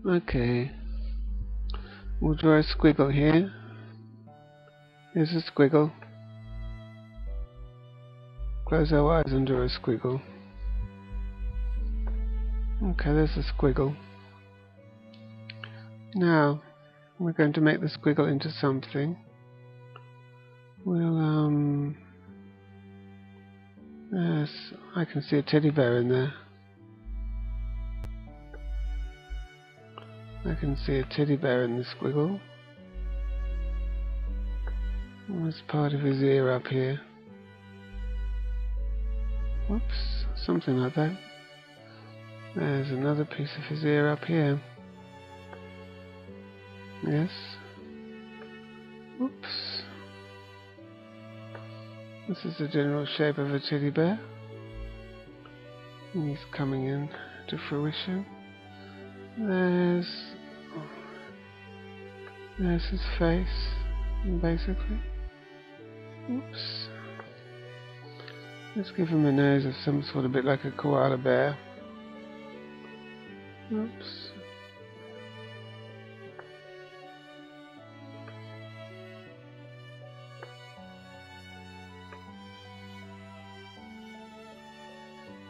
Okay, we'll draw a squiggle here. Here's a squiggle. Close our eyes and draw a squiggle. Okay, there's a squiggle. Now, we're going to make the squiggle into something. We'll, yes, I can see a teddy bear in there. I can see a teddy bear in the squiggle. There's part of his ear up here. Whoops, something like that. There's another piece of his ear up here. Yes. Oops. This is the general shape of a teddy bear. And he's coming in to fruition. There's his face, basically. Oops. Let's give him a nose of some sort, a bit like a koala bear. Oops.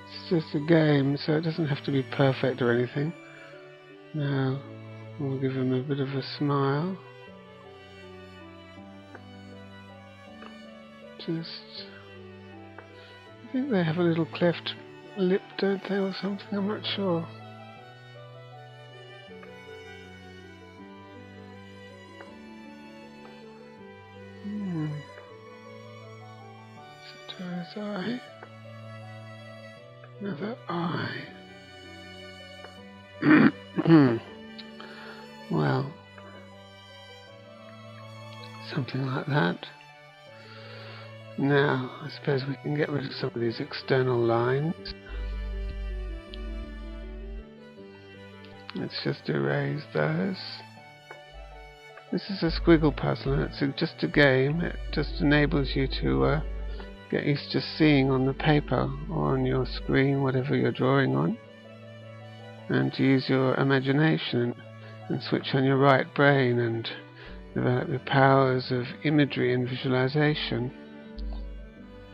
It's just a game, so it doesn't have to be perfect or anything. Now, we'll give him a bit of a smile. I think they have a little cleft lip, don't they, or something? I'm not sure. So his eye. Another eye. Well, something like that. Now, I suppose we can get rid of some of these external lines. Let's just erase those. This is a squiggle puzzle, and it's just a game. It just enables you to get used to seeing on the paper or on your screen whatever you're drawing on, and to use your imagination and switch on your right brain and develop your powers of imagery and visualization.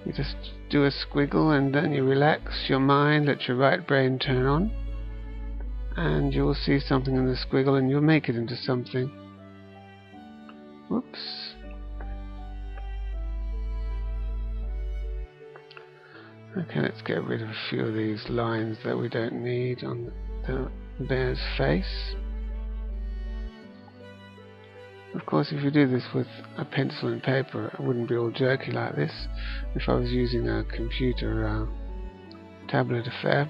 You just do a squiggle and then you relax your mind, let your right brain turn on, and you will see something in the squiggle and you'll make it into something. Whoops. Okay, let's get rid of a few of these lines that we don't need on the bear's face. Of course, if you do this with a pencil and paper, it wouldn't be all jerky like this. If I was using a computer tablet affair.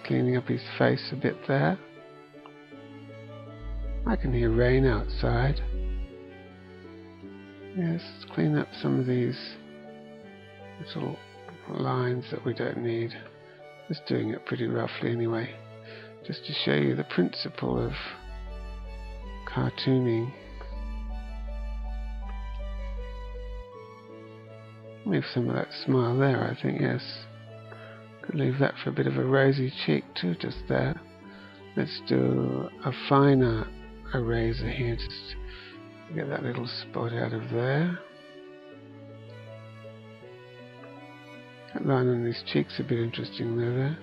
Cleaning up his face a bit there. I can hear rain outside. Yes, let's clean up some of these little lines that we don't need. Just doing it pretty roughly anyway, just to show you the principle of cartooning. Leave some of that smile there, I think, yes. Could leave that for a bit of a rosy cheek too, just there. Let's do a finer eraser here, just to get that little spot out of there. That line on his cheek's a bit interesting there.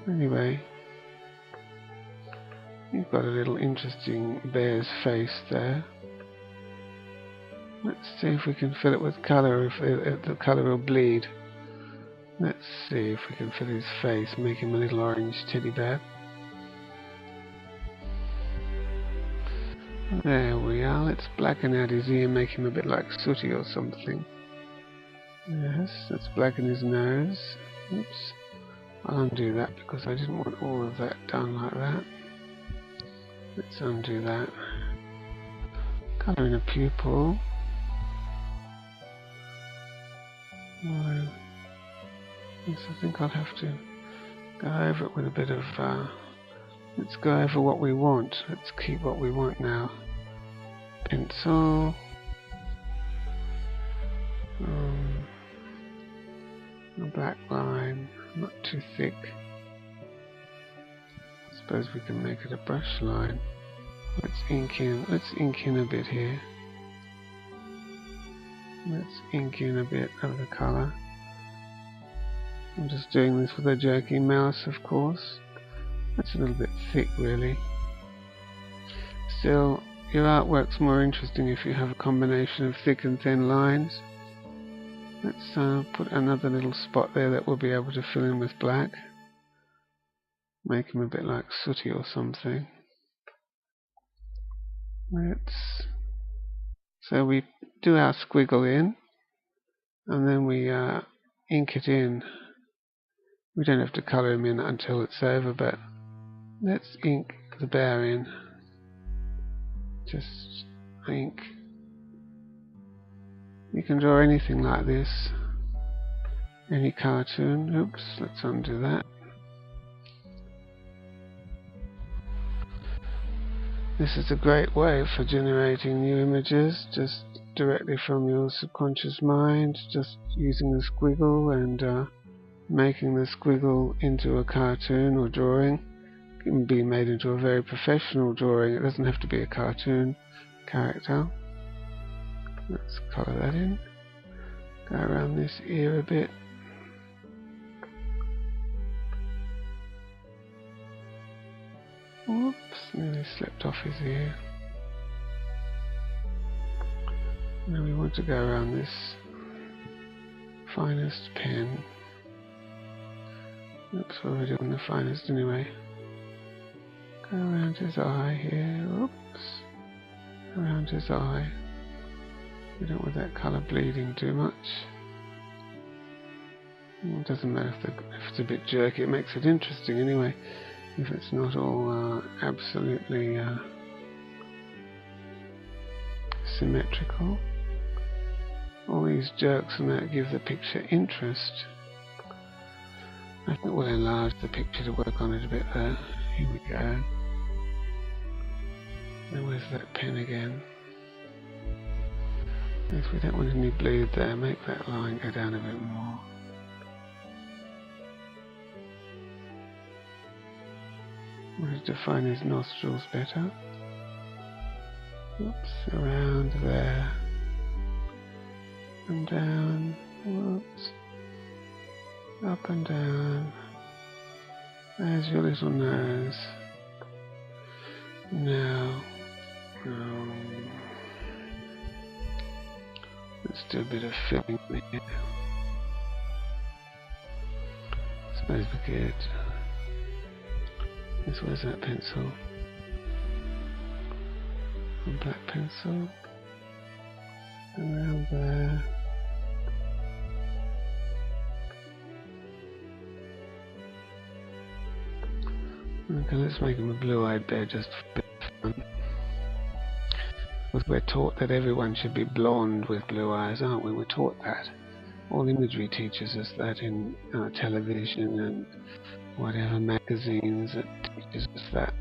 Anyway, you've got a little interesting bear's face there. Let's see if we can fill it with colour, if the colour will bleed. Let's see if we can fill his face, make him a little orange teddy bear. There we are. Let's blacken out his ear, make him a bit like Sooty or something. Yes, let's blacken his nose. Oops. I'll undo that because I didn't want all of that done like that. Let's undo that. Colour in a pupil. No. Yes, I think I'll have to go over it with a bit of let's go over what we want. Let's keep what we want now. Pencil. A black line, not too thick. I suppose we can make it a brush line. Let's ink in a bit here. Let's ink in a bit of the colour. I'm just doing this with a jerky mouse, of course. That's a little bit thick, really. Still, your artwork's more interesting if you have a combination of thick and thin lines. Let's put another little spot there that we'll be able to fill in with black. Make him a bit like Sooty or something. So we do our squiggle in, and then we ink it in. We don't have to colour him in until it's over, but let's ink the bear in. Just ink. You can draw anything like this. Any cartoon. Oops, let's undo that. This is a great way for generating new images, just directly from your subconscious mind, just using the squiggle and making the squiggle into a cartoon or drawing. It can be made into a very professional drawing. It doesn't have to be a cartoon character. Let's colour that in. Go around this ear a bit. Whoops, nearly slipped off his ear. Now we want to go around this finest pen. Oops, we're already on the finest anyway. Go around his eye here. Oops. Around his eye. We don't want that colour bleeding too much. It doesn't matter if it's a bit jerky, it makes it interesting anyway. If it's not all absolutely symmetrical. All these jerks and that give the picture interest. I think we'll enlarge the picture to work on it a bit there. Here we go. And where's that pen again? If we don't want any bleed there, make that line go down a bit more. I want to define his nostrils better. Oops, around there. And down. Whoops. Up and down. There's your little nose. Now, let's do a bit of filling here. Suppose we could. Where's that pencil? A black pencil. Around there. Okay, let's make him a blue-eyed bear just for a bit of fun. Because we're taught that everyone should be blonde with blue eyes, aren't we? We're taught that. All imagery teaches us that in television and whatever magazines that teaches us that.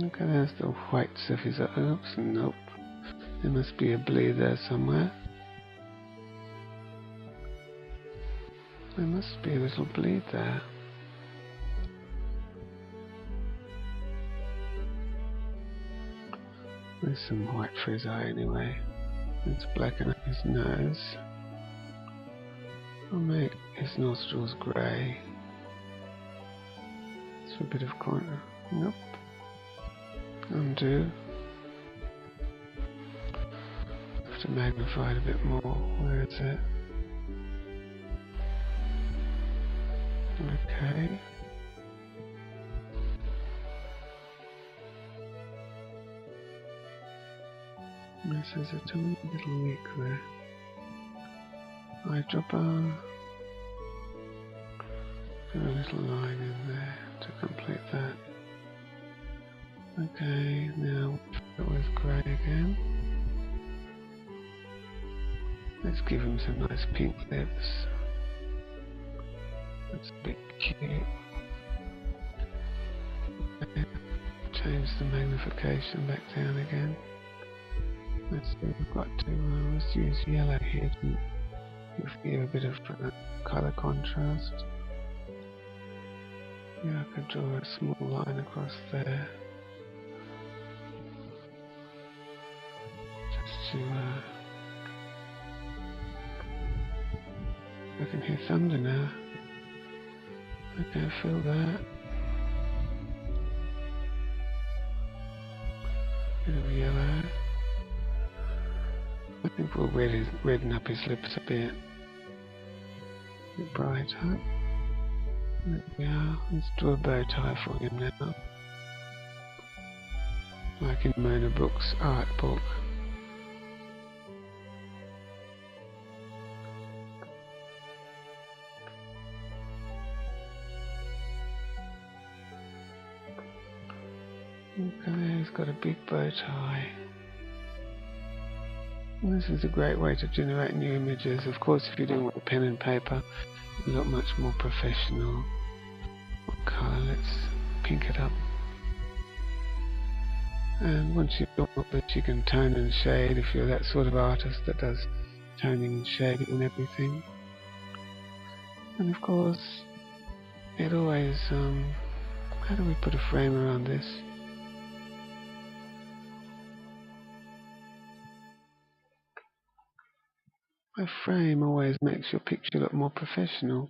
Okay, there's the whites of his oops, nope. There must be a bleed there somewhere. There must be a little bleed there. There's some white for his eye anyway. Let's blacken up his nose. I'll make his nostrils grey. It's a bit of corner. Nope. Undo. Have to magnify it a bit more. Where is it? Okay. This is a tiny little leak there. Eyedropper. Put a little line in there to complete that. Okay, now it was grey again. Let's give him some nice pink lips. That's a bit cute. Okay. Change the magnification back down again. Let's see, we've got to let's use yellow here to give a bit of colour contrast. Yeah, I could draw a small line across there. Just to I can hear thunder now. Okay, I feel that. Bit of yellow. I think we'll redden up his lips a bit brighter. There we are. Let's draw a bow tie for him now. Like in Mona Brooks' art book. Okay, he's got a big bow tie. And this is a great way to generate new images. Of course, if you're doing it with pen and paper, it'll look much more professional. What colour? Let's pink it up. And once you've done all this, you can tone and shade if you're that sort of artist that does toning and shading and everything. And of course, it always, how do we put a frame around this? A frame always makes your picture look more professional.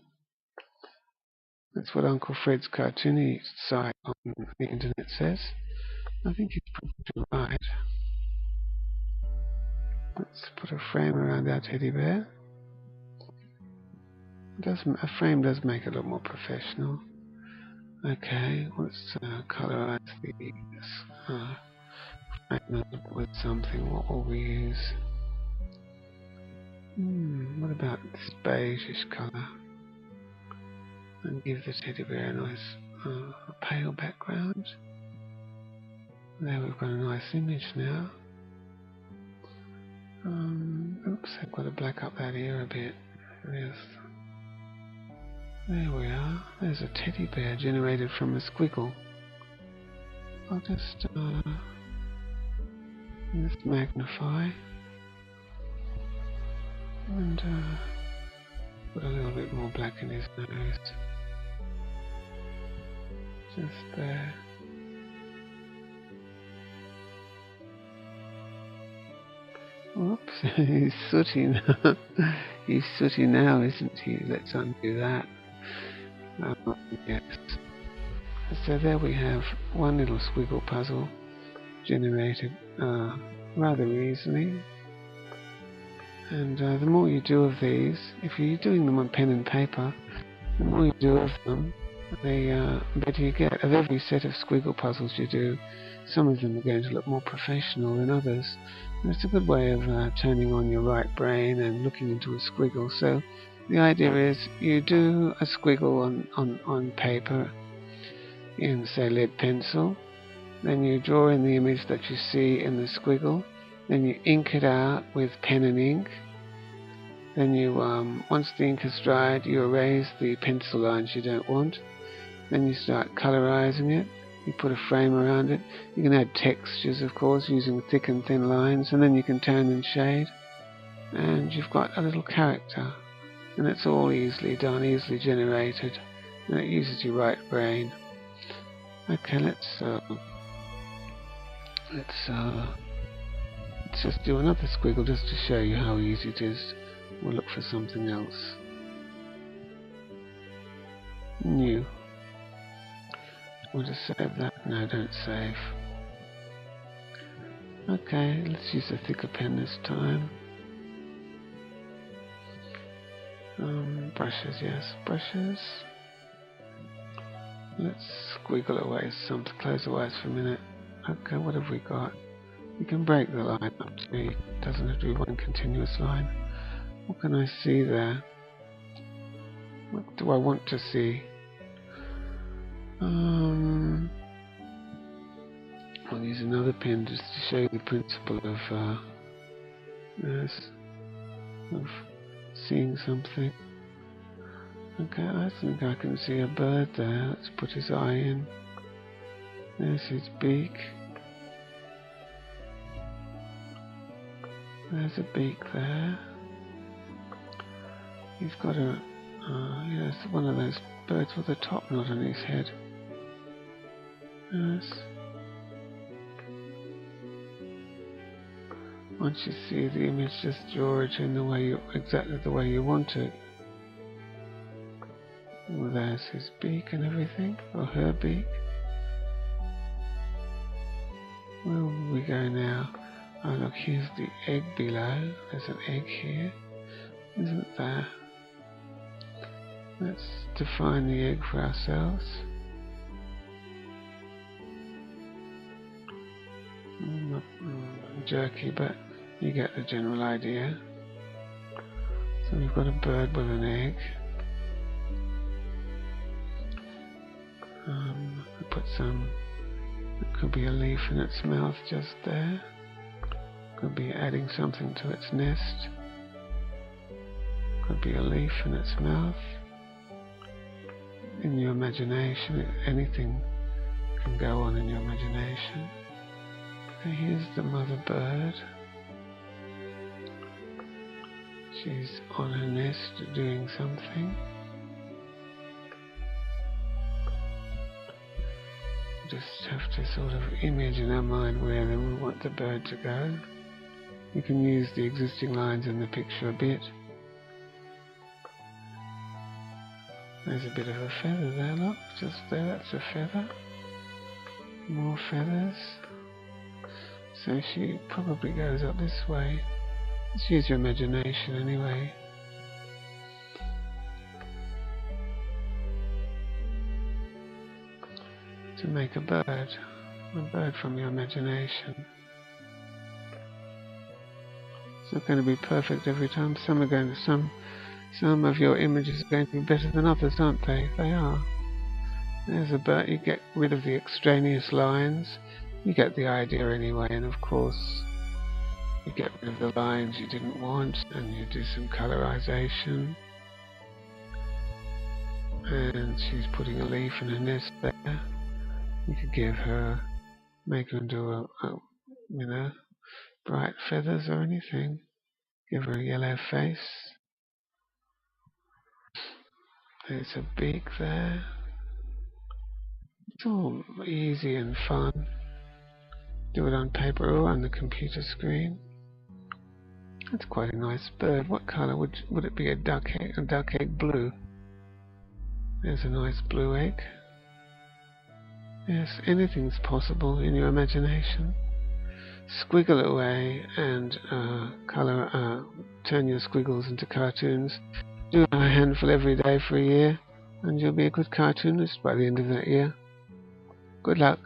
That's what Uncle Fred's cartoonist site on the internet says. I think he's probably right. Let's put a frame around our teddy bear. A frame does make it look more professional. Okay, let's colorize the fragment with something. What will we use? What about this beigeish colour? And give the teddy bear a nice pale background. There we've got a nice image now. Oops, I've got to black up that ear a bit. There we are. There's a teddy bear generated from a squiggle. I'll just let's magnify and put a little bit more black in his nose. Just there. Whoops, he's sooty now. He's sooty now, isn't he? Let's undo that. Yes. So there we have one little squiggle puzzle generated rather easily. And the more you do of these, if you're doing them on pen and paper, the more you do of them, the better you get. Of every set of squiggle puzzles you do, some of them are going to look more professional than others. And it's a good way of turning on your right brain and looking into a squiggle. So the idea is you do a squiggle on paper in, say, lead pencil. Then you draw in the image that you see in the squiggle. Then you ink it out with pen and ink. Then you, once the ink has dried, you erase the pencil lines you don't want. Then you start colorizing it. You put a frame around it. You can add textures, of course, using thick and thin lines, and then you can tone and shade. And you've got a little character. And it's all easily done, easily generated. And it uses your right brain. Okay, let's just do another squiggle just to show you how easy it is. We'll look for something else. New. Want to save that? No, don't save. Okay, let's use a thicker pen this time. Brushes, yes, brushes. Let's squiggle away some to close the eyes for a minute. Okay, what have we got? You can break the line up to be, it doesn't have to be one continuous line. What can I see there? What do I want to see? I'll use another pen just to show you the principle of of seeing something. Okay, I think I can see a bird there. Let's put his eye in. There's his beak. There's a beak there. He's got a, yes, one of those birds with a top knot on his head. Yes. Once you see the image, just draw it in the way exactly the way you want it. Well, there's his beak and everything, or her beak. Where will we go now? Oh look, here's the egg below. There's an egg here, isn't there? Let's define the egg for ourselves. Not jerky, but you get the general idea. So we've got a bird with an egg. We put some, it could be a leaf in its mouth just there. Could be adding something to its nest. Could be a leaf in its mouth. In your imagination, anything can go on in your imagination. So here's the mother bird. She's on her nest doing something. Just have to sort of image in our mind where then we want the bird to go. You can use the existing lines in the picture a bit. There's a bit of a feather there, look, just there, that's a feather. More feathers. So she probably goes up this way. Let's use your imagination anyway. To make a bird from your imagination. It's not going to be perfect every time. Some of your images are going to be better than others, aren't they? They are. There's a bird. You get rid of the extraneous lines. You get the idea anyway, and of course you get rid of the lines you didn't want, and you do some colorization. And she's putting a leaf in her nest there. You could give her, make her into a bright feathers or anything. Give her a yellow face. There's a beak there. It's all easy and fun. Do it on paper or on the computer screen. That's quite a nice bird. What colour would it be? A duck egg blue. There's a nice blue egg. Yes, anything's possible in your imagination. Squiggle away and turn your squiggles into cartoons. Do a handful every day for a year, and you'll be a good cartoonist by the end of that year. Good luck.